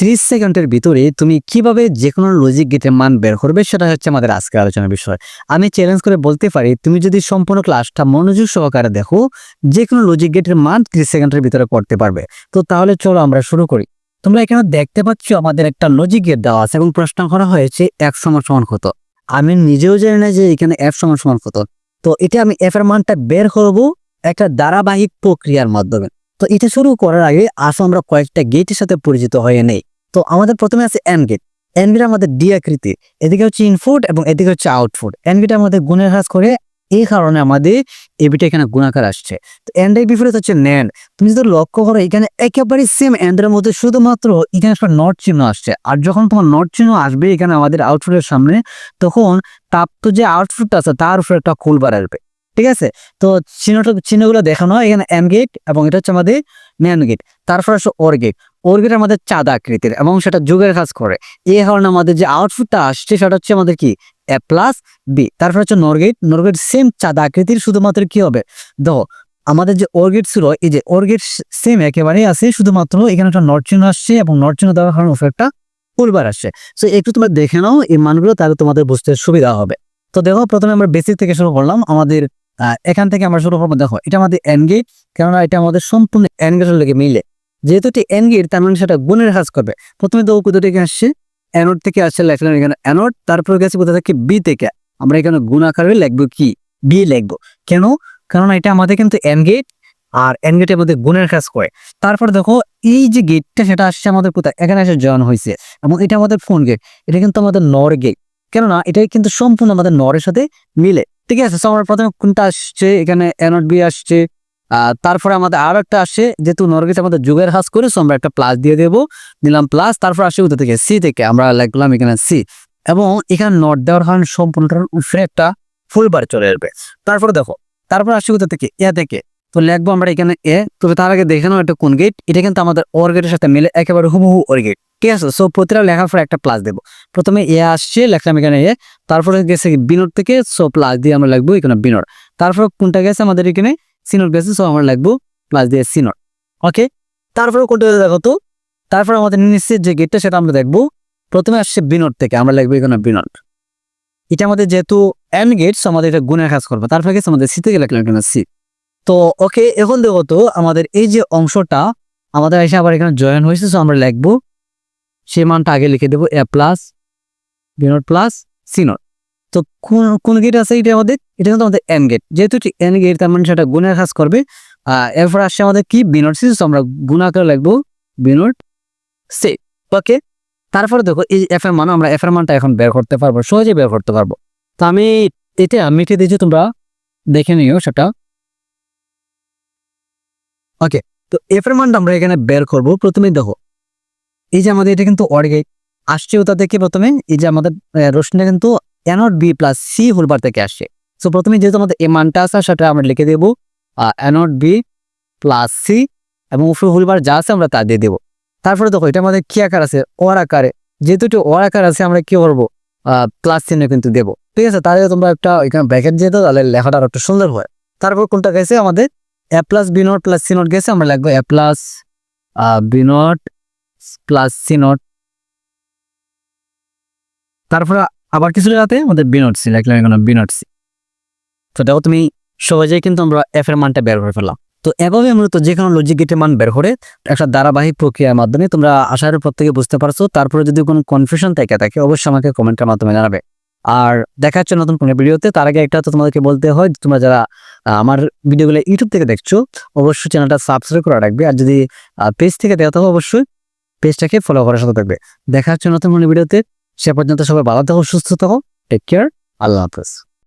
30 সেকেন্ডের ভিতরে তুমি কিভাবে যে কোনো লজিক গেটের মান বের করবে সেটা হচ্ছে আমাদের আজকের আলোচনার বিষয়। আমি চ্যালেঞ্জ করে বলতে পারি তুমি যদি সম্পূর্ণ ক্লাসটা মনোযোগ সহকারে দেখো যে কোনো লজিক গেটের মান 30 সেকেন্ডের ভিতরে করতে পারবে। তো তাহলে চলো আমরা শুরু করি। তোমরা এখানে দেখতে পাচ্ছ আমাদের একটা লজিক গেট দেওয়া আছে এবং প্রশ্ন করা হয়েছে f সমান কত। আমি নিজেও জানি না যে এখানে f সমান কত। তো এটা আমি f এর মানটা বের করব একটা ধারাবাহিক প্রক্রিয়ার মাধ্যমে। তো এটা শুরু করার আগে আসো আমরা কয়েকটা গেটের সাথে পরিচিত হয়ে নেই। তো আমাদের প্রথমে আছে এন্ড গেট। এন্ড গেট আমাদের ডি আকৃতির, এদিকে হচ্ছে ইনপুট এবং এদিকে হচ্ছে আউটপুট। এন্ড গেট আমাদের গুণের কাজ করে, এই কারণে আমাদের এবিটা এখানে গুণাকার আসছে। তো এন্ড এর বিপরীত হচ্ছে ন্যান্ড। তুমি যদি লক্ষ্য করো এখানে একেবারে সেম এন্ড এর মধ্যে শুধুমাত্র এখানে একটা নট চিহ্ন আসছে। আর যখন তোমার নট চিহ্ন আসবে এখানে আমাদের আউটপুটের সামনে, তখন প্রাপ্ত যে আউটপুটটা আছে তার উপরে একটা ফুলবার আসবে। ঠিক আছে, তো চিহ্নগুলো দেখানো হয় এখানে এন্ড গেট এবং এটা হচ্ছে আমাদের ন্যান্ড গেট। তারপর আসছে ওর গেট। ওর গেট আমাদের চাঁদা আকৃতির এবং সেটা যোগের কাজ করে, এই কারণে আমাদের যে আউটপুটটা আসছে সেটা হচ্ছে আমাদের কি a প্লাস বি। তারপর হচ্ছে নর গেট। নর গেট সেম চাঁদা আকৃতির, শুধুমাত্র কি হবে দেখো আমাদের যে ওর গেট ছিল, এই যে ওর গেট সেম একেবারেই আছে, শুধুমাত্র এখানে একটা নট চিহ্ন আসছে এবং নট চিহ্ন দেওয়ার কারণে একটা ফুলবার আসছে। সো একটু তোমরা দেখে নাও এই মানগুলো, তাহলে তোমাদের বুঝতে সুবিধা হবে। তো দেখো প্রথমে আমরা বেসিক থেকে শুরু করলাম। আমাদের এখান থেকে আমরা শুরু করবো। দেখো এটা আমাদের এন্ড গেট, কেননা এটা আমাদের সম্পূর্ণ এন্ড গেটের লেগে মিলে, যেহেতু এটি এন্ড গেট তার মানে সেটা গুণের কাজ করবে। প্রথমে দেখো কোথা থেকে আসছে, অ্যানোড থেকে আসছে, লেখলাম এখানে অ্যানোড। তারপরে গেছে কোথা থেকে বি থেকে, আমরা এখানে গুণ আকারে লিখবো কি বি লিখবো। কেন? কারণ এটা আমাদের কিন্তু এন্ড গেট, আর এন্ড গেটের মধ্যে গুণের কাজ করে। তারপর দেখো এই যে গেটটা সেটা আসছে আমাদের কোথায়, এখানে এসে জয়েন হয়েছে এবং এটা আমাদের ফোন গেট, এটা কিন্তু আমাদের নর গেট, কেননা এটা কিন্তু সম্পূর্ণ আমাদের নরের সাথে মিলে। ঠিক আছে, সো আমরা প্রথমে কোনটা আসছে, এখানে অ্যানোড বি আসছে। তারপরে আমাদের আরো একটা আসছে, যেহেতু নর গেট আমাদের যুগের কাজ করে, সো আমরা একটা প্লাস দিয়ে দেবো, দিলাম প্লাস। তারপর আসছে কোথা থেকে, সি থেকে, আমরা লিখলাম এখানে সি এবং এখানে নট দেওয়ার কারণে সম্পূর্ণটার উপরে একটা ফুল বার চলে আসবে। তারপরে দেখো তারপর আসছে কোথা থেকে, এ থেকে, তো লিখবো আমরা এখানে এ। তবে তার আগে দেখে নাও এটা কোন গেট, এটা কিন্তু আমাদের ওর গেটের সাথে মিলে একেবারে হুবহু ওর গেট। ঠিক আছে, সো প্রতিটা লেখার পর একটা প্লাস দেবো। প্রথমে এ আসছে, লিখলাম এখানে এ। তারপরে গেছে বিনোড থেকে, সো প্লাস দিয়ে আমরা লিখবো এখানে বিনোড। তারপর কোনটা গেছে আমাদের এখানে সিনোড গেছে, সো আমরা লিখবো প্লাস দিয়ে সিনোড। ওকে, তারপরে কোনটা দেখো তো, তারপর আমাদের নিচের যে গেটটা সেটা আমরা দেখবো। প্রথমে আসছে বিনোড থেকে, আমরা লিখবো এখানে বিনোড। এটা আমাদের যেহেতু এন্ড গেট, সো আমাদের এটা গুণের কাজ করবে। তারপরে গেছে আমাদের সি থেকে, লিখলাম এখানে সি। তো ওকে, এখন দেখো তো আমাদের এই যে অংশটা আমাদের এসে আবার এখানে জয়েন হয়েছে, সো আমরা লিখবো সেই মানটা আগে লিখে দেবো A plus B not plus C not. তো কোন গেট আছে এটা আমাদের, এটা কিন্তু আমাদের এন গেট, যেহেতু এন গেট তার মানে সেটা গুণের কাজ করবে। এরপর আসছে আমাদের কি বি নট সি, আমরা গুণ আকারে লিখবো বি নট সি। ওকে, তারপরে দেখো এই এফ এর মান, আমরা এফ এর মানটা এখন বের করতে পারবো, সহজে বের করতে পারবো। তো আমি এটা মিটিয়ে দিয়েছি, তোমরা দেখে নিও সেটা। ওকে, তো এফ এর মানটা আমরা এখানে বের করব। প্রথমে দেখো এই যে আমাদের এটা কিন্তু অর গেট আসছে ওটা থেকে, প্রথমে এই যে আমাদের রোশনটা কিন্তু অ্যানোড বি প্লাস সি হোলবার থেকে আসছে। সো প্রথমে যেহেতু আমাদের এই মানটা আছে সেটা আমরা লিখে দেবো অ্যানোড বি প্লাস সি এবং উপরে হোলবার যা আছে আমরা তা দিয়ে দেবো। তারপরে দেখো এটা আমাদের কি আকার আছে, অর আকারে, যেহেতু এটা অর আকার আছে আমরা কি করবো প্লাস চিহ্ন কিন্তু দেবো। ঠিক আছে, তাহলে তোমরা একটা এখানে ব্র্যাকেট দিয়ে দাও, তাহলে লেখাটা একটু সুন্দর হয়। তারপর কোনটা গেছে আমাদের A plus B not plus C not গেছে, আমরা লিখবো A plus B not plus C not. তারপরে আবার কিছু জায়গাতে আমাদের বি নট সি লিখলাম এখানে বি নট সি। তো দেখো তুমি সহজেই কিন্তু আমরা এফ এর মানটা বের করে ফেললাম। তো এভাবে মূলত যে কোনো লজিক গেটের মান বের করে একটা ধারাবাহিক প্রক্রিয়ার মাধ্যমে তোমরা আশা করি প্রত্যেকে বুঝতে পারছো। তারপরে যদি কোনো কনফিউশন থাকে অবশ্যই আমাকে কমেন্টের মাধ্যমে জানাবে। আর দেখা হচ্ছে নতুন কোনো ভিডিওতে। তার আগে একটা তো তোমাদেরকে বলতে হয়, তোমরা যারা আমার ভিডিওগুলো ইউটিউব থেকে দেখছো অবশ্যই চ্যানেলটা সাবস্ক্রাইব করে রাখবে, আর যদি পেজ থেকে দেখতে হবে অবশ্যই পেজটাকে ফলো করার সাথে থাকবে। দেখা হচ্ছে নতুন কোনো ভিডিওতে। সে পর্যন্ত সবাই ভালো থাকো, সুস্থ থাকো, টেক কেয়ার, আল্লাহ হাফেজ।